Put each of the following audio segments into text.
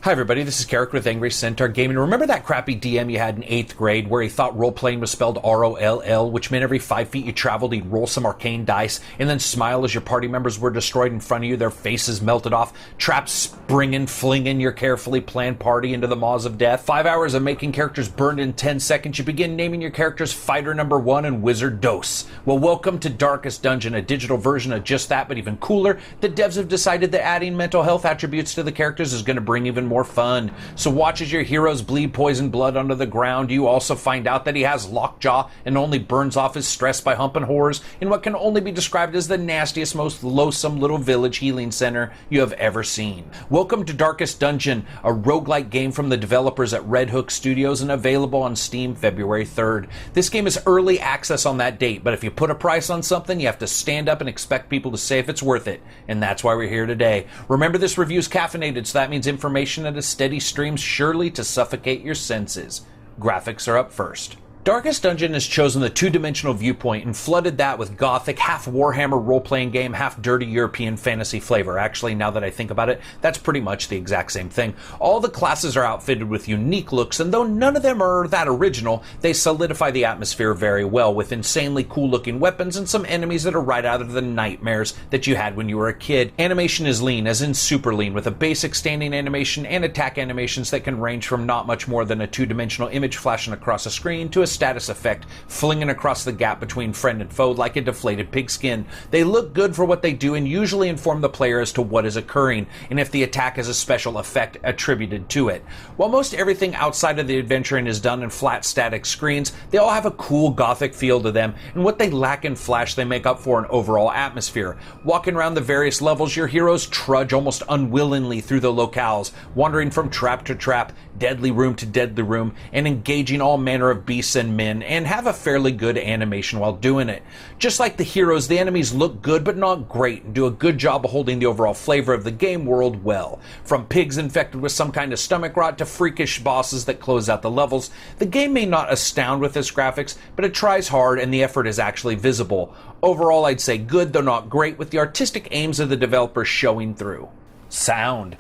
Hi everybody, this is Karak with Angry Centaur Gaming. Remember that crappy DM you had in 8th grade where he thought role-playing was spelled R-O-L-L, which meant every 5 feet you traveled he'd roll some arcane dice and then smile as your party members were destroyed in front of you, their faces melted off, traps springing, flinging your carefully planned party into the maws of death? 5 hours of making characters burned in 10 seconds, you begin naming your characters Fighter Number 1 and Wizard Dose. Well, welcome to Darkest Dungeon, a digital version of just that, but even cooler. The devs have decided that adding mental health attributes to the characters is going to bring even more fun. So watch as your heroes bleed poison blood onto the ground. You also find out that he has lockjaw and only burns off his stress by humping whores in what can only be described as the nastiest, most loathsome little village healing center you have ever seen. Welcome to Darkest Dungeon, a roguelike game from the developers at Red Hook Studios and available on Steam February 3rd. This game is early access on that date, but if you put a price on something, you have to stand up and expect people to say if it's worth it. And that's why we're here today. Remember, this review is caffeinated, so that means information at a steady stream, surely to suffocate your senses. Graphics are up first. Darkest Dungeon has chosen the two-dimensional viewpoint and flooded that with gothic, half Warhammer role-playing game, half dirty European fantasy flavor. Actually, now that I think about it, that's pretty much the exact same thing. All the classes are outfitted with unique looks, and though none of them are that original, they solidify the atmosphere very well with insanely cool-looking weapons and some enemies that are right out of the nightmares that you had when you were a kid. Animation is lean, as in super lean, with a basic standing animation and attack animations that can range from not much more than a two-dimensional image flashing across a screen to a status effect flinging across the gap between friend and foe like a deflated pigskin. They look good for what they do and usually inform the player as to what is occurring and if the attack has a special effect attributed to it. While most everything outside of the adventuring is done in flat static screens, they all have a cool gothic feel to them, and what they lack in flash they make up for in overall atmosphere. Walking around the various levels, your heroes trudge almost unwillingly through the locales, wandering from trap to trap, deadly room to deadly room, and engaging all manner of beasts and men, and have a fairly good animation while doing it. Just like the heroes, the enemies look good but not great, and do a good job of holding the overall flavor of the game world well. From pigs infected with some kind of stomach rot to freakish bosses that close out the levels, the game may not astound with its graphics, but it tries hard and the effort is actually visible. Overall, I'd say good though not great, with the artistic aims of the developers showing through. Sound.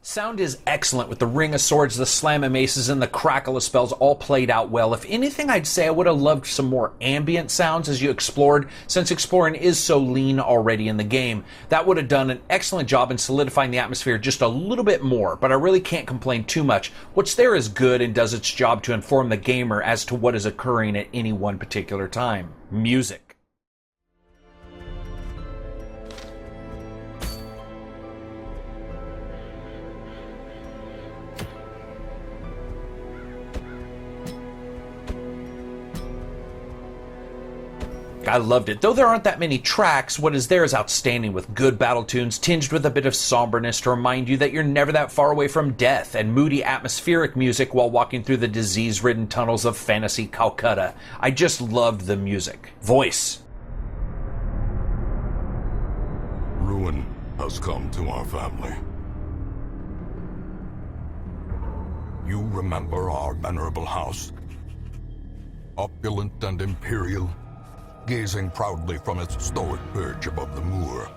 Sound is excellent with the ring of swords, the slam of maces, and the crackle of spells all played out well. If anything, I'd say I would have loved some more ambient sounds as you explored, since exploring is so lean already in the game. That would have done an excellent job in solidifying the atmosphere just a little bit more, but I really can't complain too much. What's there is good and does its job to inform the gamer as to what is occurring at any one particular time. Music. I loved it. Though there aren't that many tracks, what is there is outstanding, with good battle tunes tinged with a bit of somberness to remind you that you're never that far away from death, and moody atmospheric music while walking through the disease-ridden tunnels of fantasy Calcutta. I just loved the music. Voice. Ruin has come to our family. You remember our venerable house? Opulent and imperial, gazing proudly from its stoic perch above the moor.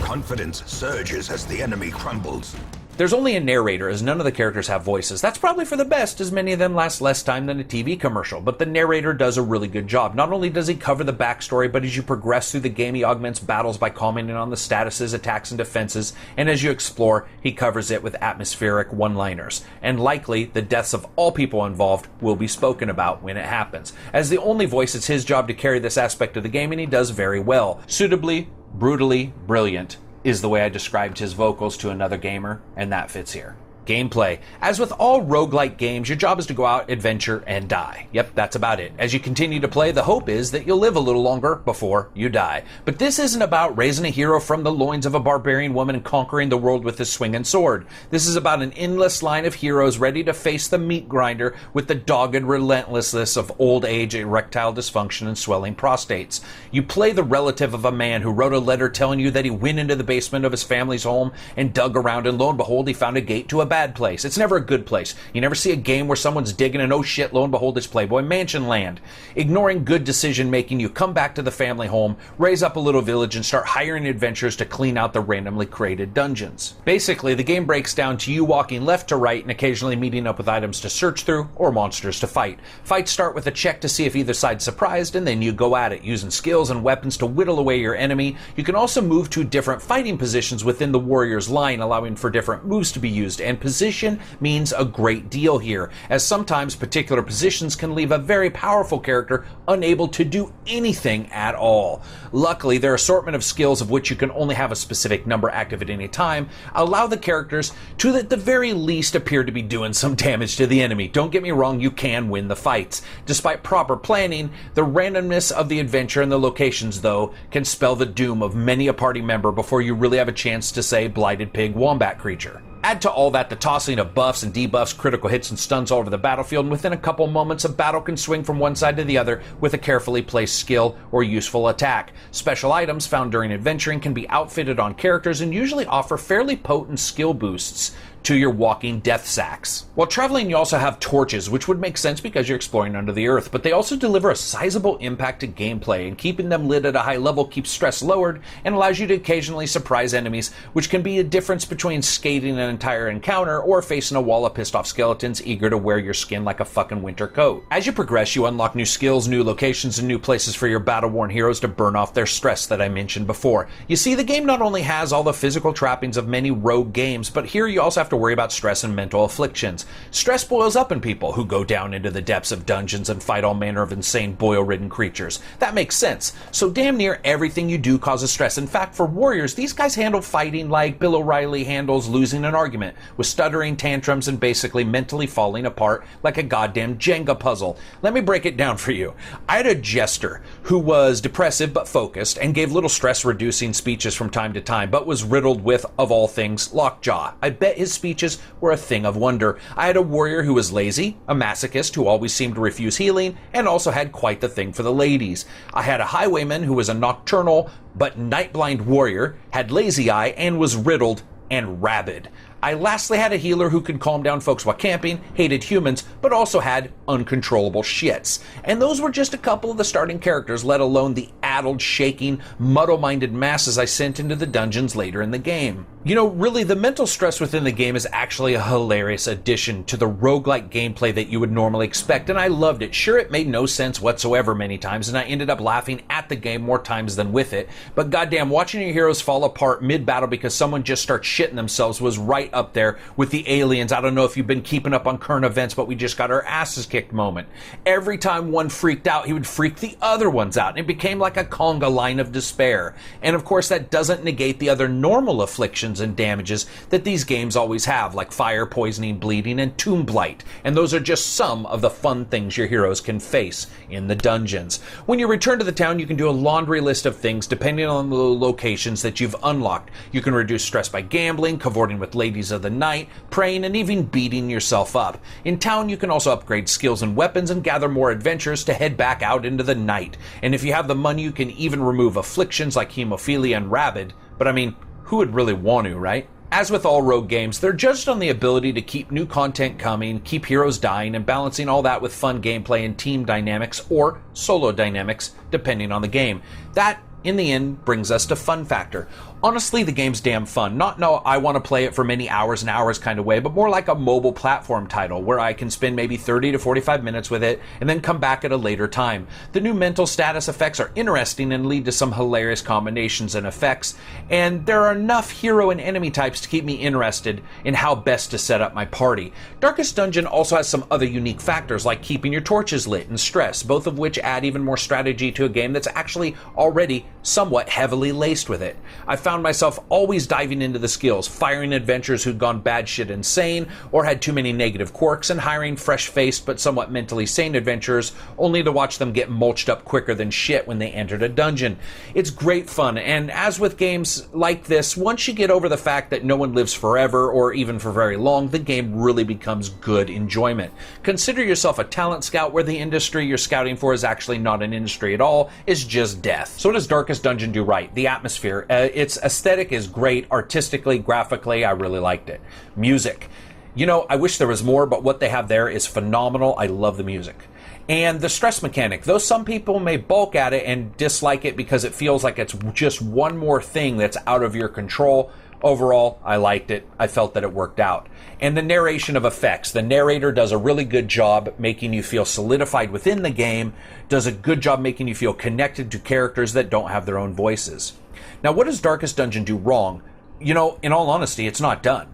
Confidence surges as the enemy crumbles. There's only a narrator, as none of the characters have voices. That's probably for the best, as many of them last less time than a TV commercial, but the narrator does a really good job. Not only does he cover the backstory, but as you progress through the game, he augments battles by commenting on the statuses, attacks, and defenses, and as you explore, he covers it with atmospheric one-liners. And likely, the deaths of all people involved will be spoken about when it happens. As the only voice, it's his job to carry this aspect of the game, and he does very well. Suitably, brutally, brilliant is the way I described his vocals to another gamer, and that fits here. Gameplay. As with all roguelike games, your job is to go out, adventure, and die. Yep, that's about it. As you continue to play, the hope is that you'll live a little longer before you die. But this isn't about raising a hero from the loins of a barbarian woman and conquering the world with his swinging sword. This is about an endless line of heroes ready to face the meat grinder with the dogged relentlessness of old age, erectile dysfunction, and swelling prostates. You play the relative of a man who wrote a letter telling you that he went into the basement of his family's home and dug around, and lo and behold, he found a gate to a bad place. It's never a good place. You never see a game where someone's digging and oh shit, lo and behold, it's Playboy Mansion land. Ignoring good decision making, you come back to the family home, raise up a little village, and start hiring adventurers to clean out the randomly created dungeons. Basically, the game breaks down to you walking left to right and occasionally meeting up with items to search through or monsters to fight. Fights start with a check to see if either side's surprised, and then you go at it, using skills and weapons to whittle away your enemy. You can also move to different fighting positions within the warrior's line, allowing for different moves to be used, and position means a great deal here, as sometimes particular positions can leave a very powerful character unable to do anything at all. Luckily, their assortment of skills, of which you can only have a specific number active at any time, allow the characters to at the very least appear to be doing some damage to the enemy. Don't get me wrong, you can win the fights. Despite proper planning, the randomness of the adventure and the locations, though, can spell the doom of many a party member before you really have a chance to say blighted pig wombat creature. Add to all that the tossing of buffs and debuffs, critical hits and stuns all over the battlefield, and within a couple moments a battle can swing from one side to the other with a carefully placed skill or useful attack. Special items found during adventuring can be outfitted on characters and usually offer fairly potent skill boosts to your walking death sacks. While traveling, you also have torches, which would make sense because you're exploring under the earth, but they also deliver a sizable impact to gameplay, and keeping them lit at a high level keeps stress lowered and allows you to occasionally surprise enemies, which can be a difference between skating an entire encounter or facing a wall of pissed off skeletons eager to wear your skin like a fucking winter coat. As you progress, you unlock new skills, new locations, and new places for your battle-worn heroes to burn off their stress that I mentioned before. You see, the game not only has all the physical trappings of many rogue games, but here you also have to worry about stress and mental afflictions. Stress boils up in people who go down into the depths of dungeons and fight all manner of insane boil-ridden creatures. That makes sense. So damn near everything you do causes stress. In fact, for warriors, these guys handle fighting like Bill O'Reilly handles losing an argument, with stuttering tantrums and basically mentally falling apart like a goddamn Jenga puzzle. Let me break it down for you. I had a jester who was depressive but focused and gave little stress-reducing speeches from time to time, but was riddled with, of all things, lockjaw. I bet his speeches were a thing of wonder. I had a warrior who was lazy, a masochist who always seemed to refuse healing, and also had quite the thing for the ladies. I had a highwayman who was a nocturnal but night-blind warrior, had lazy eye, and was riddled and rabid. I lastly had a healer who could calm down folks while camping, hated humans, but also had uncontrollable shits. And those were just a couple of the starting characters, let alone the addled, shaking, muddle-minded masses I sent into the dungeons later in the game. You know, really, the mental stress within the game is actually a hilarious addition to the roguelike gameplay that you would normally expect, and I loved it. Sure, it made no sense whatsoever many times, and I ended up laughing at the game more times than with it, but goddamn, watching your heroes fall apart mid-battle because someone just starts shitting themselves was right up there with the aliens. I don't know if you've been keeping up on current events, but we just got our asses kicked moment. Every time one freaked out, he would freak the other ones out, and it became like a conga line of despair. And of course, that doesn't negate the other normal afflictions and damages that these games always have, like fire, poisoning, bleeding, and tomb blight. And those are just some of the fun things your heroes can face in the dungeons. When you return to the town, you can do a laundry list of things depending on the locations that you've unlocked. You can reduce stress by gambling, cavorting with ladies of the night, praying, and even beating yourself up. In town, you can also upgrade skills and weapons and gather more adventures to head back out into the night. And if you have the money, you can even remove afflictions like hemophilia and rabid. But I mean, who would really want to, right? As with all rogue games, they're judged on the ability to keep new content coming, keep heroes dying, and balancing all that with fun gameplay and team dynamics, or solo dynamics, depending on the game. That, in the end, brings us to fun factor. Honestly, the game's damn fun. Not no, I want to play it for many hours and hours kind of way, but more like a mobile platform title where I can spend maybe 30 to 45 minutes with it and then come back at a later time. The new mental status effects are interesting and lead to some hilarious combinations and effects, and there are enough hero and enemy types to keep me interested in how best to set up my party. Darkest Dungeon also has some other unique factors like keeping your torches lit and stress, both of which add even more strategy to a game that's actually already somewhat heavily laced with it. I found myself always diving into the skills, firing adventurers who'd gone bad shit insane or had too many negative quirks, and hiring fresh-faced but somewhat mentally sane adventurers only to watch them get mulched up quicker than shit when they entered a dungeon. It's great fun, and as with games like this, once you get over the fact that no one lives forever or even for very long, the game really becomes good enjoyment. Consider yourself a talent scout where the industry you're scouting for is actually not an industry at all, it's just death. So what does Darkest Dungeon do right? The atmosphere. Its aesthetic is great. Artistically, graphically, I really liked it. Music. You know, I wish there was more, but what they have there is phenomenal. I love the music. And the stress mechanic, though some people may balk at it and dislike it because it feels like it's just one more thing that's out of your control, overall, I liked it. I felt that it worked out. And the narration of effects. The narrator does a really good job making you feel solidified within the game, does a good job making you feel connected to characters that don't have their own voices. Now, what does Darkest Dungeon do wrong? You know, in all honesty, it's not done.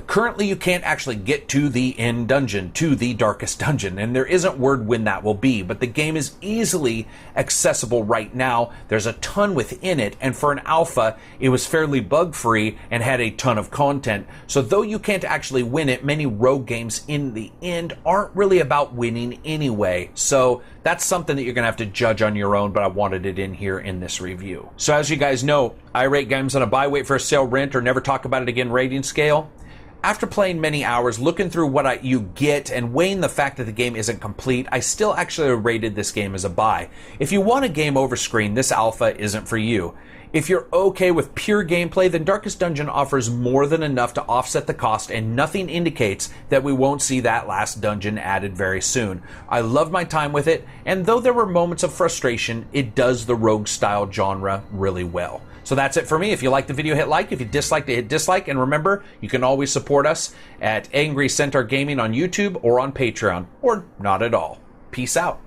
Currently, you can't actually get to the end dungeon, to the Darkest Dungeon, and there isn't word when that will be, but the game is easily accessible right now. There's a ton within it, and for an alpha, it was fairly bug-free and had a ton of content. So though you can't actually win it, many rogue games in the end aren't really about winning anyway. So that's something that you're going to have to judge on your own, but I wanted it in here in this review. So as you guys know, I rate games on a buy, wait for a sale, rent, or never talk about it again rating scale. After playing many hours, looking through what you get, and weighing the fact that the game isn't complete, I still actually rated this game as a buy. If you want a game over screen, this alpha isn't for you. If you're okay with pure gameplay, then Darkest Dungeon offers more than enough to offset the cost, and nothing indicates that we won't see that last dungeon added very soon. I loved my time with it, and though there were moments of frustration, it does the rogue style genre really well. So that's it for me. If you liked the video, hit like. If you disliked it, hit dislike. And remember, you can always support us at Angry Centaur Gaming on YouTube or on Patreon, or not at all. Peace out.